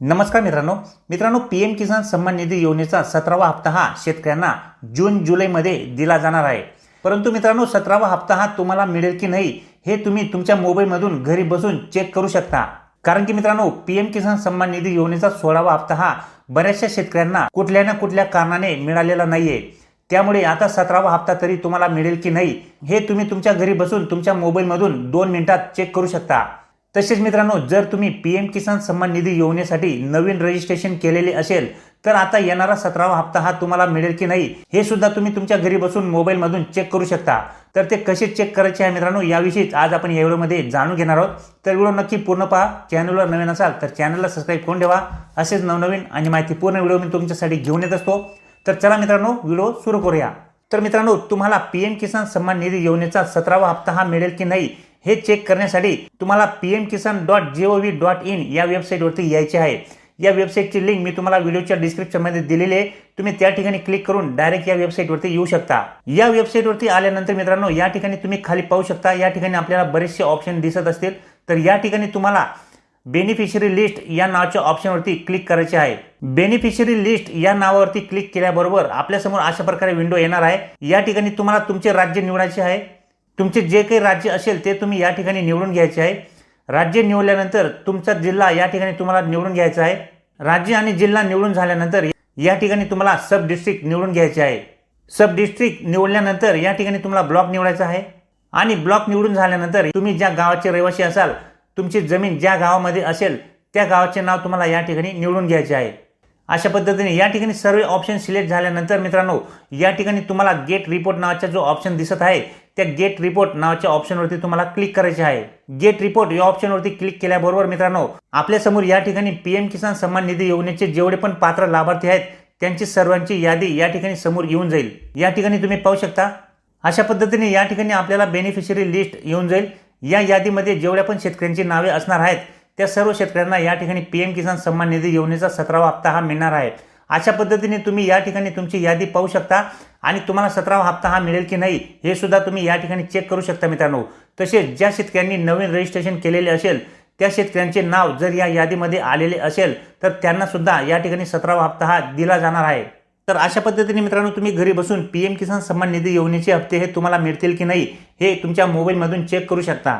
नमस्कार मित्रांनो पीएम किसान सन्मान निधी योजनेचा 17वा हप्ता हा शेतकऱ्यांना जून जुलैमध्ये दिला जाणार आहे। परंतु मित्रांनो 17वा हप्ता हा तुम्हाला मिळेल की नाही हे तुम्ही तुमच्या मोबाईलमधून घरी बसून चेक करू शकता। कारण की मित्रांनो पीएम किसान सन्मान निधी योजनेचा 16वा हप्ता हा बऱ्याचशा शेतकऱ्यांना कुठल्या ना कुठल्या कारणाने मिळालेला नाहीये। त्यामुळे आता 17वा हप्ता तरी तुम्हाला मिळेल की नाही हे तुम्ही तुमच्या घरी बसून तुमच्या मोबाईलमधून 2 मिनिटात चेक करू शकता। तसेच मित्रांनो जर तुम्ही पीएम किसान सन्मान निधी योजनेसाठी नवीन रजिस्ट्रेशन केलेले असेल तर आता येणारा 17वा हप्ता हा तुम्हाला मिळेल की नाही हे सुद्धा तुम्ही तुमच्या घरी बसून मोबाईलमधून चेक करू शकता। तर ते कसे चेक करायचे आहे मित्रांनो याविषयीच आज आपण या व्हिडिओमध्ये जाणून घेणार आहोत। तर व्हिडिओ नक्की पूर्ण पहा। चॅनलवर नवीन असाल तर चॅनलला सबस्क्राइब करून ठेवा। असेच नवनवीन आणि माहितीपूर्ण व्हिडिओ मी तुमच्यासाठी घेऊन येत असतो। तर चला मित्रांनो व्हिडिओ सुरू करूया। तर मित्रांनो तुम्हाला पीएम किसान सन्मान निधी योजनेचा 17वा हप्ता हा मिळेल की नाही हे चेक करण्यासाठी तुम्हाला pmkisan.gov.in या वेबसाईटवरती यायचे आहे। या वेबसाईटची लिंक मी तुम्हाला व्हिडिओच्या डिस्क्रिप्शनमध्ये दिलेली आहे। तुम्ही त्या ठिकाणी क्लिक करून डायरेक्ट या वेबसाईटवरती येऊ शकता। या वेबसाईटवरती आल्यानंतर मित्रांनो या ठिकाणी तुम्ही खाली पाहू शकता या ठिकाणी आपल्याला बरेचसे ऑप्शन दिसत असतील। तर या ठिकाणी तुम्हाला बेनिफिशियरी लिस्ट या नावाच्या ऑप्शनवरती क्लिक करायचे आहे। बेनिफिशियरी लिस्ट या नावावरती क्लिक केल्याबरोबर आपल्यासमोर अशा प्रकारे विंडो येणार आहे। या ठिकाणी तुम्हाला तुमचे राज्य निवडायचे आहे। तुमचे जे काही राज्य असेल ते तुम्ही या ठिकाणी निवडून घ्यायचे आहे। राज्य निवडल्यानंतर तुमचा जिल्हा या ठिकाणी तुम्हाला निवडून घ्यायचा आहे। राज्य आणि जिल्हा निवडून झाल्यानंतर या ठिकाणी तुम्हाला सब डिस्ट्रिक्ट निवडून घ्यायचे आहे। सब डिस्ट्रिक्ट निवडल्यानंतर या ठिकाणी तुम्हाला ब्लॉक निवडायचा आहे आणि ब्लॉक निवडून झाल्यानंतर तुम्ही ज्या गावाचे रहिवासी असाल तुमची जमीन ज्या गावामध्ये असेल त्या गावाचे नाव तुम्हाला या ठिकाणी निवडून घ्यायचे आहे। अशा पद्धतीने या ठिकाणी सर्व ऑप्शन सिलेक्ट झाल्यानंतर मित्रांनो या ठिकाणी तुम्हाला गेट रिपोर्ट नावाचा जो ऑप्शन दिसत आहे त्या गेट रिपोर्ट नावाच्या ऑप्शनवरती तुम्हाला क्लिक करायचे आहे। गेट रिपोर्ट या ऑप्शनवरती क्लिक केल्याबरोबर मित्रांनो आपल्या समोर या ठिकाणी पीएम किसान सन्मान निधी योजनेचे जेवढे पण पात्र लाभार्थी आहेत त्यांची सर्वांची यादी या ठिकाणी समोर येऊन जाईल। या ठिकाणी तुम्ही पाहू शकता अशा पद्धतीने या ठिकाणी आपल्याला बेनिफिशियरी लिस्ट येऊन जाईल। या यादीमध्ये जेवढ्या पण शेतकऱ्यांची नावे असणार आहेत त्या सर्व शेतकऱ्यांना या ठिकाणी पीएम किसान सन्मान निधी योजनेचा 17वा हप्ता हा मिळणार आहे। अशा पद्धतीने तुम्ही या ठिकाणी तुमची यादी पाहू शकता आणि तुम्हाला 17वा हप्ता हा मिळेल की नाही हे सुद्धा तुम्ही या ठिकाणी चेक करू शकता मित्रांनो। तसेच ज्या शेतकऱ्यांनी नवीन रजिस्ट्रेशन केलेले असेल त्या शेतकऱ्यांचे नाव जर या यादीमध्ये आलेले असेल तर त्यांना सुद्धा या ठिकाणी 17वा हप्ता हा दिला जाणार आहे। तर अशा पद्धतीने मित्रांनो तुम्ही घरी बसून पीएम किसान सन्मान निधी योजनेचे हप्ते हे तुम्हाला मिळतील की नाही हे तुमच्या मोबाईलमधून चेक करू शकता।